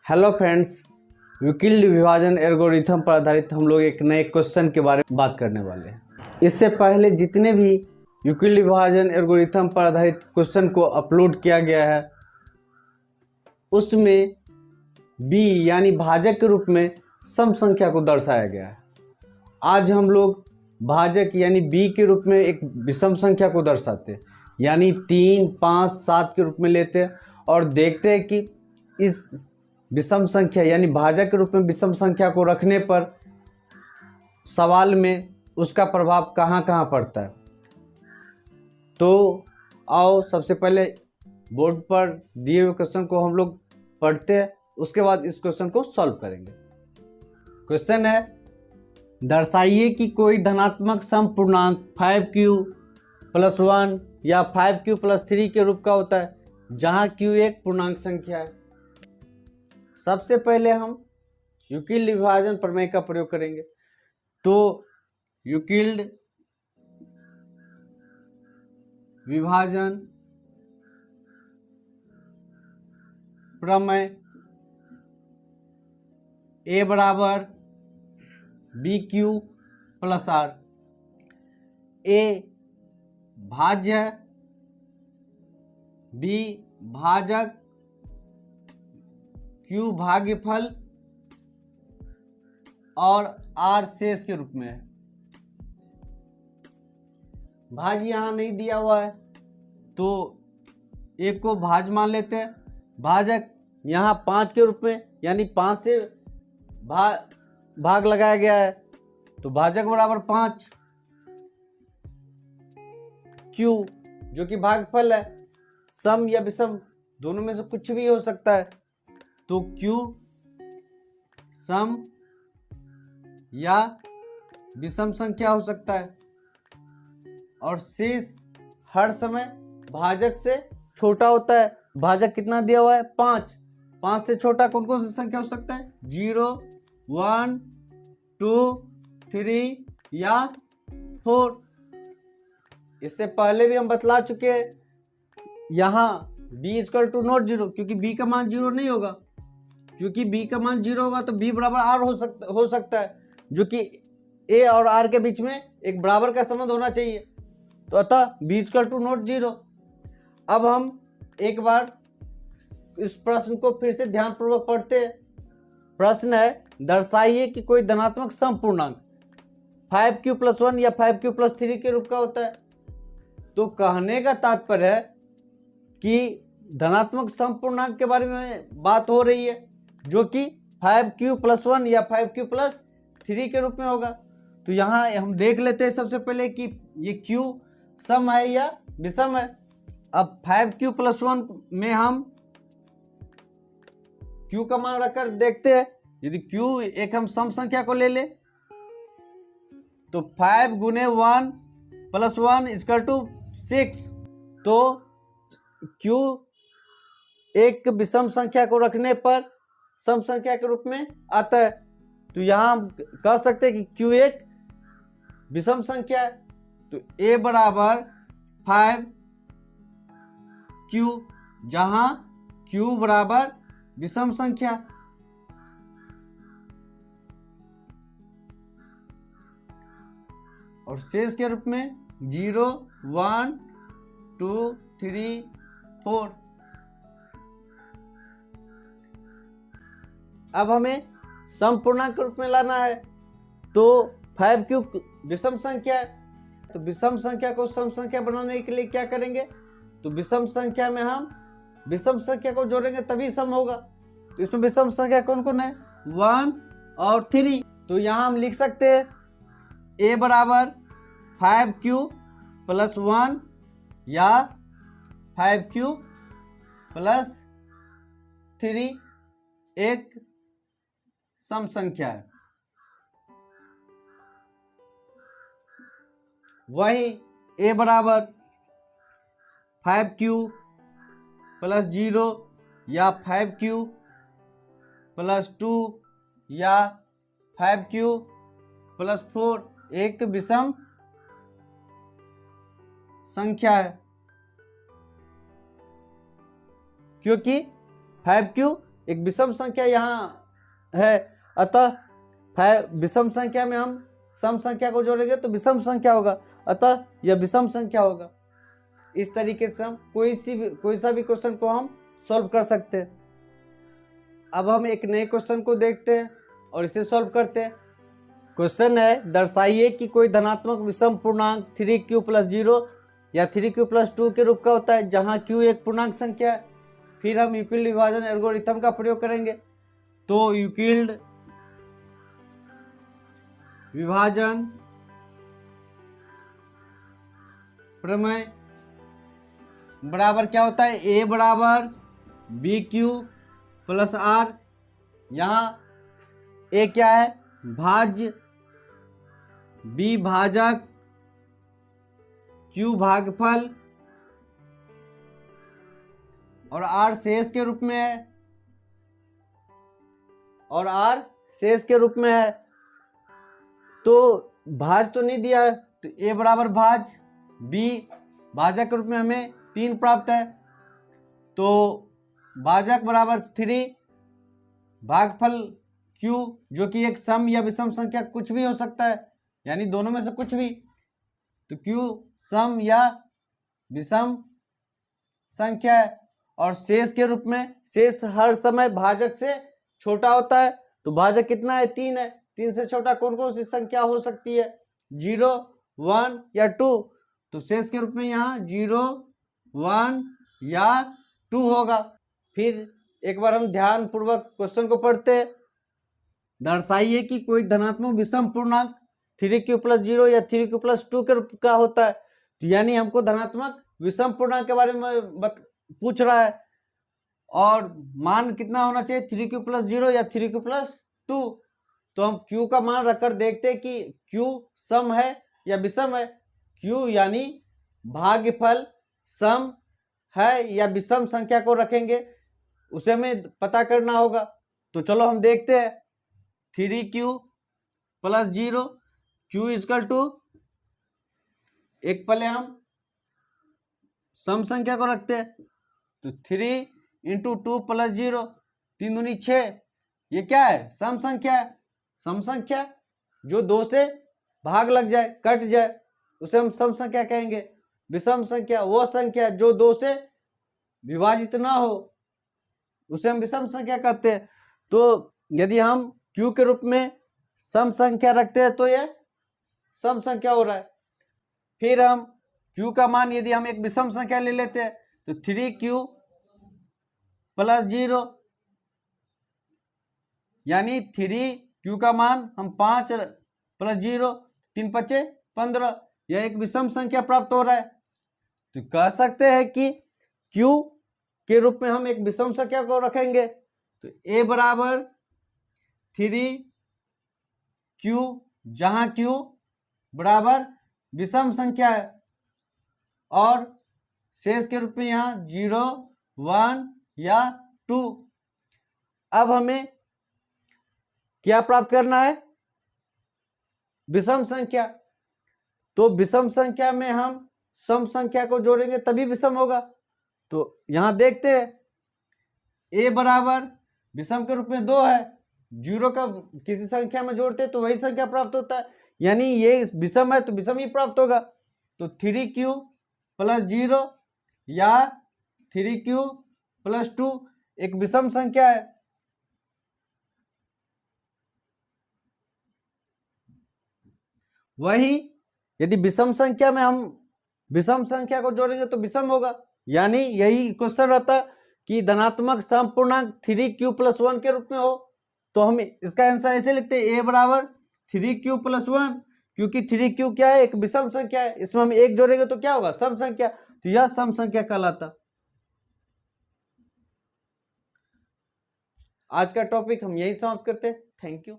Hello friends, Euclid विभाजन algorithm पर आधारित हम लोग एक नए क्वेश्चन के बारे में बात करने वाले हैं। इससे पहले जितने भी यूक्लिड विभाजन एल्गोरिथम पर आधारित क्वेश्चन को अपलोड किया गया है उसमें b यानी भाजक के रूप में सम संख्या को दर्शाया गया है। आज हम लोग भाजक यानी b के रूप में एक विषम संख्या को दर्शाते हैं, यानी 3, 5, 7 के रूप में लेते हैं और देखते हैं कि इस विषम संख्या यानी भाजक के रूप में विषम संख्या को रखने पर सवाल में उसका प्रभाव कहाँ कहाँ पड़ता है। तो आओ सबसे पहले बोर्ड पर दिए हुए क्वेश्चन को हम लोग पढ़ते हैं, उसके बाद इस क्वेश्चन को सॉल्व करेंगे। क्वेश्चन है, दर्शाइए कि कोई धनात्मक सम पूर्णांक 5q + 1 या 5q + 3 के रूप का होता है जहाँ q एक पूर्णांक संख्या है। सबसे पहले हम यूक्लिड विभाजन प्रमेय का प्रयोग करेंगे। तो यूक्लिड विभाजन प्रमेय a बराबर bq + r। a भाज्य है, b भाजक, q भाग्यफल और r शेष के रूप में है। भाज्य यहां नहीं दिया हुआ है तो एक को भाज्य मान लेते हैं। भाजक यहाँ 5 के रूप में यानी 5 से भाग लगाया गया है तो भाजक बराबर 5। q जो कि भागफल है, सम या विषम दोनों में से कुछ भी हो सकता है, तो q सम या विषम संख्या हो सकता है और शेष हर समय भाजक से छोटा होता है। भाजक कितना दिया हुआ है? 5। 5 से छोटा कौन कौन सी संख्या हो सकता है? 0, 1, 2, 3 या 4। इससे पहले भी हम बतला चुके हैं यहाँ b = नॉट 0, क्योंकि b का मान 0 नहीं होगा। क्योंकि b का मान 0 होगा तो b बराबर r हो सकता है, जो कि a और r के बीच में एक बराबर का संबंध होना चाहिए। तो अतः b = नॉट 0। अब हम एक बार इस प्रश्न को फिर से ध्यानपूर्वक पढ़ते हैं। प्रश्न है, दर्शाइए कि कोई धनात्मक सम पूर्णांक 5q + 1 या 5q + 3 के रूप का होता है। तो कहने का तात्पर्य है कि धनात्मक सम पूर्णांक के बारे में बात हो रही है, जो कि 5q + 1 या 5q + 3 के रूप में होगा। तो यहाँ हम देख लेते हैं सबसे पहले कि ये q सम है या विषम है। अब 5q + 1 में हम q का मान रखकर देखते हैं। यदि q एक हम सम संख्या को ले ले तो 5 × 1 + 1 = 6। तो q एक विषम संख्या को रखने पर सम संख्या के रूप में आता है। तो यहाँ हम कह सकते हैं कि q एक विषम संख्या है। तो a बराबर 5q, जहां q बराबर विषम संख्या। और शेष के रूप में 0, 1, 2, 3, 4। अब हमें सम पूर्णांक के रूप में लाना है। तो 5q विषम संख्या है, तो विषम संख्या को सम संख्या बनाने के लिए क्या करेंगे? तो विषम संख्या में हम विषम संख्या को जोड़ेंगे तभी सम होगा। तो इसमें विषम संख्या कौन कौन है? 1 और 3। तो यहाँ हम लिख सकते हैं a बराबर 5q + 1 या 5q + 3 एक सम संख्या है। वही a बराबर 5q + 0 या 5q + 2 या 5q + 4 एक विषम संख्या है, क्योंकि 5q एक विषम संख्या यहाँ है, अतः विषम संख्या में हम सम संख्या को जोड़ेंगे तो विषम संख्या होगा, अतः यह विषम संख्या होगा। इस तरीके से हम कोई सा भी क्वेश्चन को हम सॉल्व कर सकते हैं। अब हम एक नए क्वेश्चन को देखते हैं और इसे सॉल्व करते हैं। क्वेश्चन है, दर्शाइए कि कोई धनात्मक विषम पूर्णांक 3q + 0 या 3q + 2 के रूप का होता है, जहां q एक पूर्णांक संख्या है। फिर हम यूक्लिड विभाजन एल्गोरिथम का प्रयोग करेंगे। तो यूक्लिड विभाजन प्रमेय बराबर क्या होता है, a बराबर bq + r। यहाँ a क्या है, भाज्य, b भाजक, q भागफल और r शेष के रूप में है, और r शेष के रूप में है। तो भाज तो नहीं दिया है, तो a बराबर भाज, b भाजक के रूप में हमें 3 प्राप्त है, तो भाजक बराबर 3, भागफल q जो कि एक सम या विषम संख्या कुछ भी हो सकता है, यानी दोनों में से कुछ भी, तो q सम या विषम संख्या है। और शेष के रूप में, शेष हर समय भाजक से छोटा होता है, तो भाजक कितना है, 3 है। 3 से छोटा कौन कौन सी संख्या हो सकती है, 0, 1 या 2। तो शेष के रूप में यहाँ 0, 1 या 2 होगा। फिर एक बार हम ध्यान पूर्वक क्वेश्चन को पढ़ते हैं। दर्शाइए कि कोई धनात्मक विषम पूर्णांक 3q + 0 या 3q + 2 के रूप का होता है। तो यानी हमको धनात्मक विषम पूर्णांक के बारे में पूछ रहा है, और मान कितना होना चाहिए, 3q + 0 या 3q + 2। तो हम q का मान रखकर देखते हैं कि q सम है या विषम है। q यानी भाग्यफल सम है या विषम संख्या को रखेंगे, उसे हमें पता करना होगा। तो चलो हम देखते हैं। 3q + 0, q = एक पहले हम सम संख्या को रखते हैं, तो 3 × 2 + 0, 3 दूनी 6, ये क्या है, सम संख्या है। सम संख्या जो 2 से भाग लग जाए, कट जाए, उसे हम सम संख्या कहेंगे। विषम संख्या वो संख्या जो 2 से विभाजित ना हो, उसे हम विषम संख्या कहते हैं। तो यदि हम q के रूप में सम संख्या रखते हैं तो यह सम संख्या हो रहा है। फिर हम q का मान यदि हम एक विषम संख्या ले लेते हैं, तो 3q + 0, यानी 3q का मान हम 5 + 0, 3 × 5 = 15, यह एक विषम संख्या प्राप्त हो रहा है। तो कह सकते हैं कि q के रूप में हम एक विषम संख्या को रखेंगे, तो a बराबर 3q, जहां q बराबर विषम संख्या है, और शेष के रूप में यहाँ 0, 1 या 2। अब हमें क्या प्राप्त करना है, विषम संख्या। तो विषम संख्या में हम सम संख्या को जोड़ेंगे तभी विषम होगा। तो यहां देखते हैं, a बराबर विषम के रूप में 2 है, 0 का किसी संख्या में जोड़ते तो वही संख्या प्राप्त होता है, यानी ये विषम है तो विषम ही प्राप्त होगा। तो 3q + 0 या 3q + 2 एक विषम संख्या है। वही यदि विषम संख्या में हम विषम संख्या को जोड़ेंगे तो विषम होगा, यानी यही क्वेश्चन रहता कि धनात्मक सम पूर्णांक 3q + 1 के रूप में हो। तो हम इसका आंसर ऐसे लिखते हैं, a बराबर 3q + 1, क्योंकि 3q क्या है, एक विषम संख्या है, इसमें हम एक जोड़ेंगे तो क्या होगा, सम संख्या। तो यह सम संख्या कहलाता। आज का टॉपिक हम यही समाप्त करते हैं। Thank you.